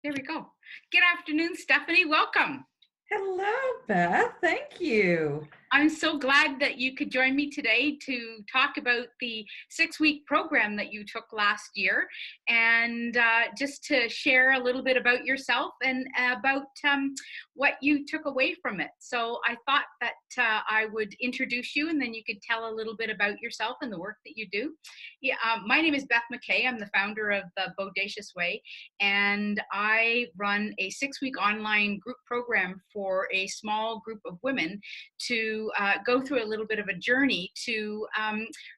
There we go. Good afternoon, Stephanie. Welcome. Hello, Beth. Thank you. I'm so glad that you could join me today to talk about the 6-week program that you took last year and just to share a little bit about yourself and about what you took away from it. So I thought that I would introduce you and then you could tell a little bit about yourself and the work that you do. Yeah, my name is Beth McKay. I'm the founder of the Bodacious Way, and I run a 6-week online group program for a small group of women to go through a little bit of a journey to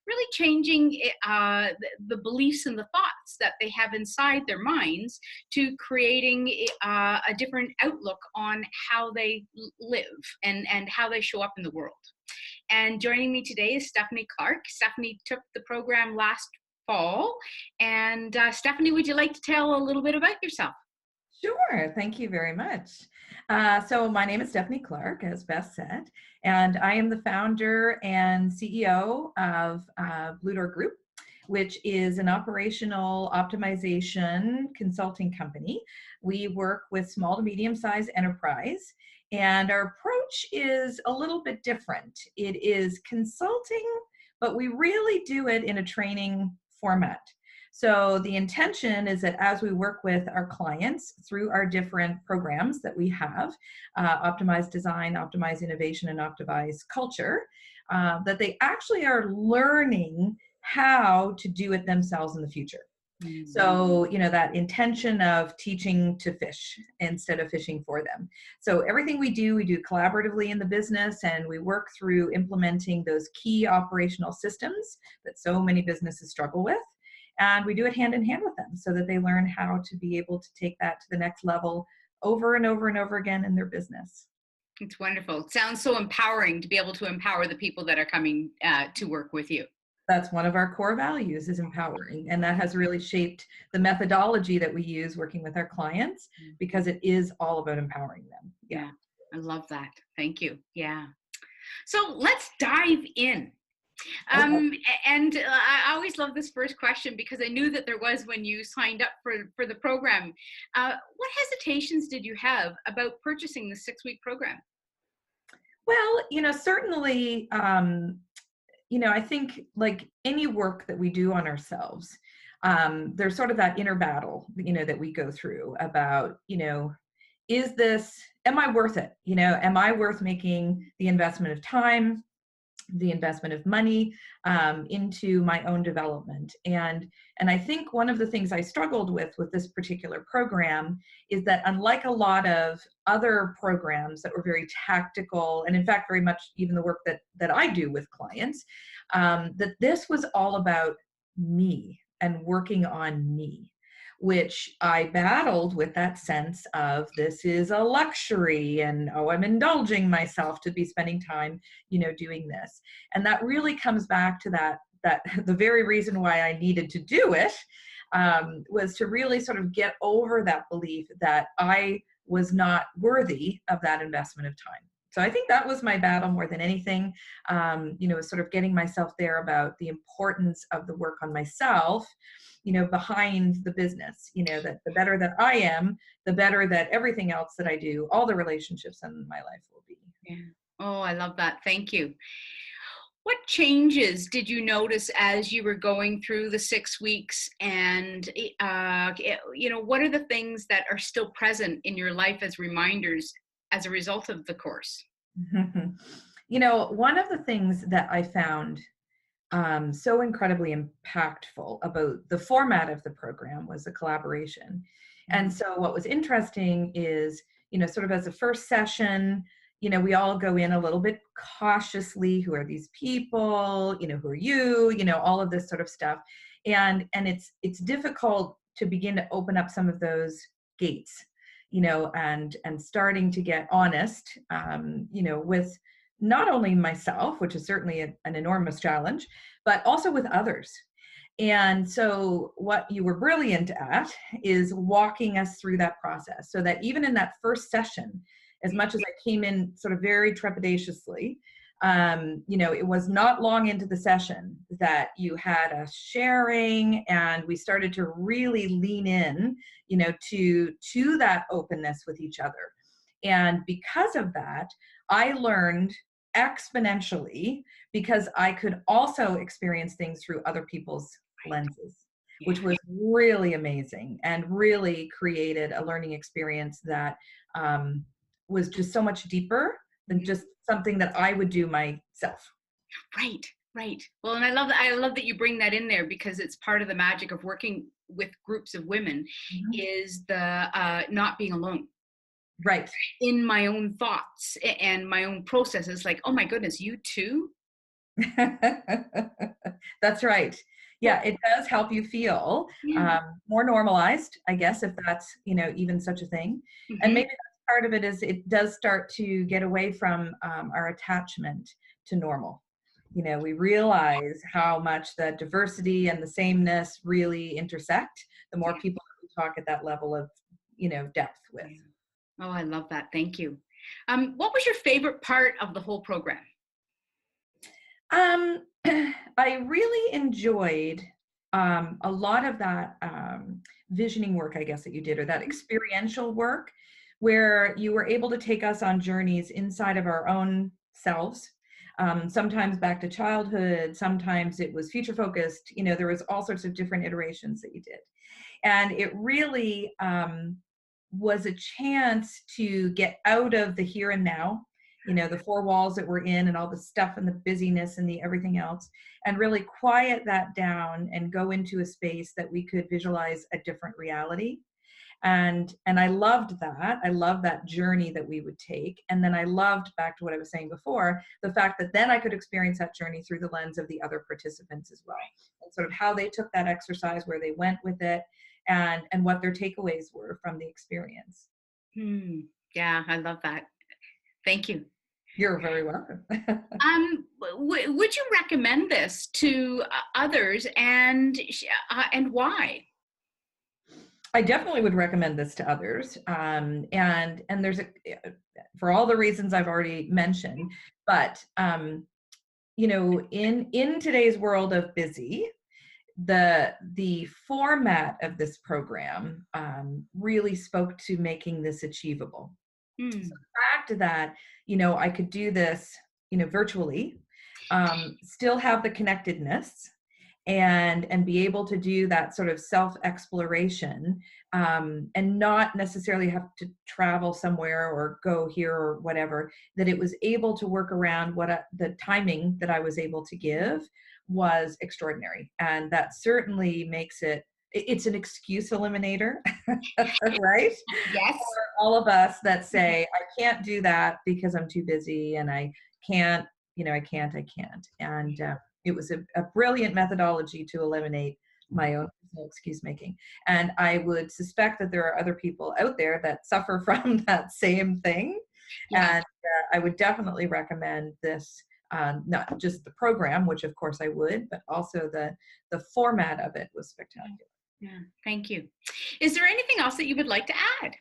really changing the beliefs and the thoughts that they have inside their minds to creating a different outlook on how they live and how they show up in the world. And joining me today is Stephanie Clark. Stephanie took the program last fall. And Stephanie, would you like to tell a little bit about yourself? Sure. Thank you very much. So my name is Stephanie Clark, as Beth said, and I am the founder and CEO of Blue Door Group, which is an operational optimization consulting company. We work with small to medium-sized enterprise, and our approach is a little bit different. It is consulting, but we really do it in a training format. So the intention is that as we work with our clients through our different programs that we have, Optimize Design, Optimize Innovation, and Optimize Culture, that they actually are learning how to do it themselves in the future. Mm-hmm. So, that intention of teaching to fish instead of fishing for them. So everything we do collaboratively in the business, and we work through implementing those key operational systems that so many businesses struggle with. And we do it hand in hand with them so that they learn how to be able to take that to the next level over and over and over again in their business. It's wonderful. It sounds so empowering to be able to empower the people that are coming to work with you. That's one of our core values, is empowering. And that has really shaped the methodology that we use working with our clients, because it is all about empowering them. Yeah, I love that. Thank you. Yeah. So let's dive in. Okay. And I always love this first question because I knew that there was when you signed up for the program. What hesitations did you have about purchasing the 6-week program? Well, certainly, I think like any work that we do on ourselves, there's sort of that inner battle, that we go through about, am I worth it? Am I worth making the investment of time, the investment of money into my own development? And I think one of the things I struggled with this particular program is that, unlike a lot of other programs that were very tactical, and in fact very much even the work that I do with clients, that this was all about me and working on me, which I battled with that sense of, this is a luxury and, oh, I'm indulging myself to be spending time, doing this. And that really comes back to that the very reason why I needed to do it was to really sort of get over that belief that I was not worthy of that investment of time. So I think that was my battle more than anything, sort of getting myself there about the importance of the work on myself, behind the business, that the better that I am, the better that everything else that I do, all the relationships in my life will be. Yeah. Oh, I love that. Thank you. What changes did you notice as you were going through the 6 weeks? And, what are the things that are still present in your life as reminders as a result of the course? One of the things that I found so incredibly impactful about the format of the program was the collaboration. And so what was interesting is, sort of as a first session, we all go in a little bit cautiously. Who are these people? Who are you? All of this sort of stuff. And it's difficult to begin to open up some of those gates, and starting to get honest, with not only myself, which is certainly an enormous challenge, but also with others. And so what you were brilliant at is walking us through that process, so that even in that first session, as much as I came in sort of very trepidatiously, It was not long into the session that you had us sharing, and we started to really lean in, to that openness with each other. And because of that, I learned exponentially, because I could also experience things through other people's lenses, which was really amazing and really created a learning experience that was just so much deeper than just something that I would do myself. Right, right. Well, and I love that you bring that in there, because it's part of the magic of working with groups of women, is the not being alone. Right. In my own thoughts and my own processes, like, oh my goodness, you too? That's right. Yeah, it does help you feel more normalized, I guess, if that's, even such a thing. And maybe that's part of it, is it does start to get away from our attachment to normal. We realize how much the diversity and the sameness really intersect, the more people that we talk at that level of, depth with. Oh, I love that. Thank you. What was your favorite part of the whole program? I really enjoyed a lot of that visioning work, I guess, that you did, or that experiential work, where you were able to take us on journeys inside of our own selves. Sometimes back to childhood, sometimes it was future focused. There was all sorts of different iterations that you did. And it really was a chance to get out of the here and now, the four walls that we're in and all the stuff and the busyness and the everything else, and really quiet that down and go into a space that we could visualize a different reality. And I loved that. I loved that journey that we would take. And then I loved, back to what I was saying before, the fact that then I could experience that journey through the lens of the other participants as well, and sort of how they took that exercise, where they went with it, and what their takeaways were from the experience. Yeah, I love that. Thank you. You're very welcome. Would you recommend this to others, and why? I definitely would recommend this to others, and there's for all the reasons I've already mentioned. But in today's world of busy, the format of this program really spoke to making this achievable. So the fact that I could do this virtually, still have the connectedness, and be able to do that sort of self-exploration, and not necessarily have to travel somewhere or go here or whatever, that it was able to work around the timing that I was able to give was extraordinary. And that certainly makes it's an excuse eliminator, right? Yes. For all of us that say, I can't do that because I'm too busy, and I can't. And it was a brilliant methodology to eliminate my own excuse making. And I would suspect that there are other people out there that suffer from that same thing. And I would definitely recommend this, not just the program, which of course I would, but also the format of it was spectacular. Yeah, thank you. Is there anything else that you would like to add?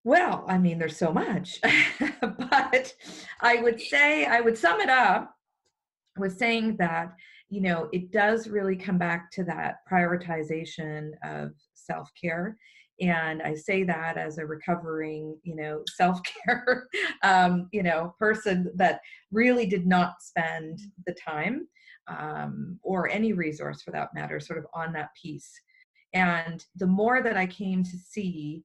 Well, I mean, there's so much, but I would sum it up with saying that, it does really come back to that prioritization of self-care. And I say that as a recovering, self-care, person that really did not spend the time, or any resource for that matter, sort of on that piece. And the more that I came to see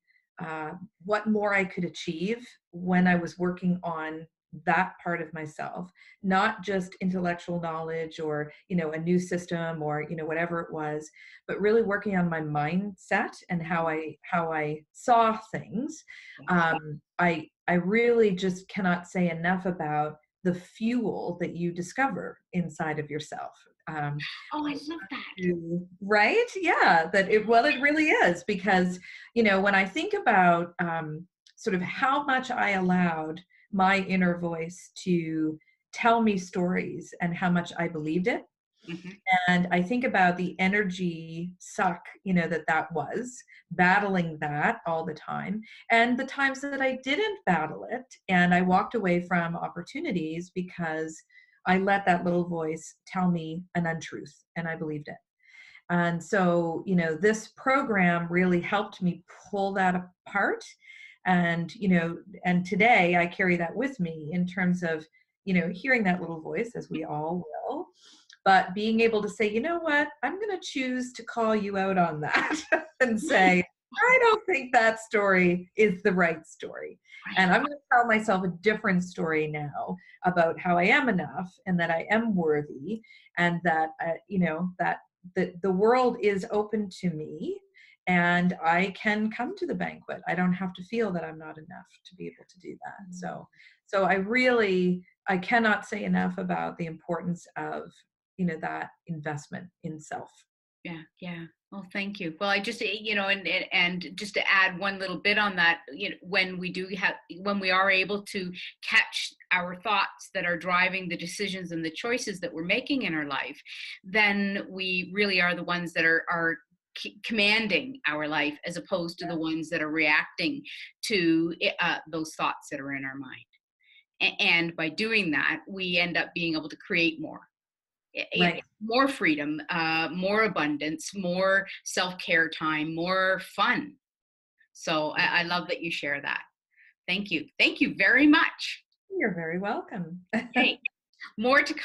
what more I could achieve when I was working on that part of myself, not just intellectual knowledge or, a new system or, whatever it was, but really working on my mindset and how I saw things. I really just cannot say enough about the fuel that you discover inside of yourself. Oh, I love that. Right? Yeah, it really is, because, when I think about sort of how much I allowed my inner voice to tell me stories and how much I believed it, Mhm. And I think about the energy suck, that was battling that all the time, and the times that I didn't battle it and I walked away from opportunities because I let that little voice tell me an untruth and I believed it. And so, this program really helped me pull that apart. And today I carry that with me in terms of, hearing that little voice, as we all will, but being able to say, you know what, I'm going to choose to call you out on that and say, I don't think that story is the right story. Right. And I'm going to tell myself a different story now about how I am enough and that I am worthy, and that, the world is open to me and I can come to the banquet. I don't have to feel that I'm not enough to be able to do that. So I cannot say enough about the importance of, that investment in self. Yeah, yeah. Well, thank you. Well, I just, and just to add one little bit on that, when we are able to catch our thoughts that are driving the decisions and the choices that we're making in our life, then we really are the ones that are commanding our life, as opposed to the ones that are reacting to those thoughts that are in our mind. And by doing that, we end up being able to create more. Right. More freedom, more abundance, more self-care time, more fun. So I love that you share that. Thank you. Thank you very much. You're very welcome. Yay. More to come.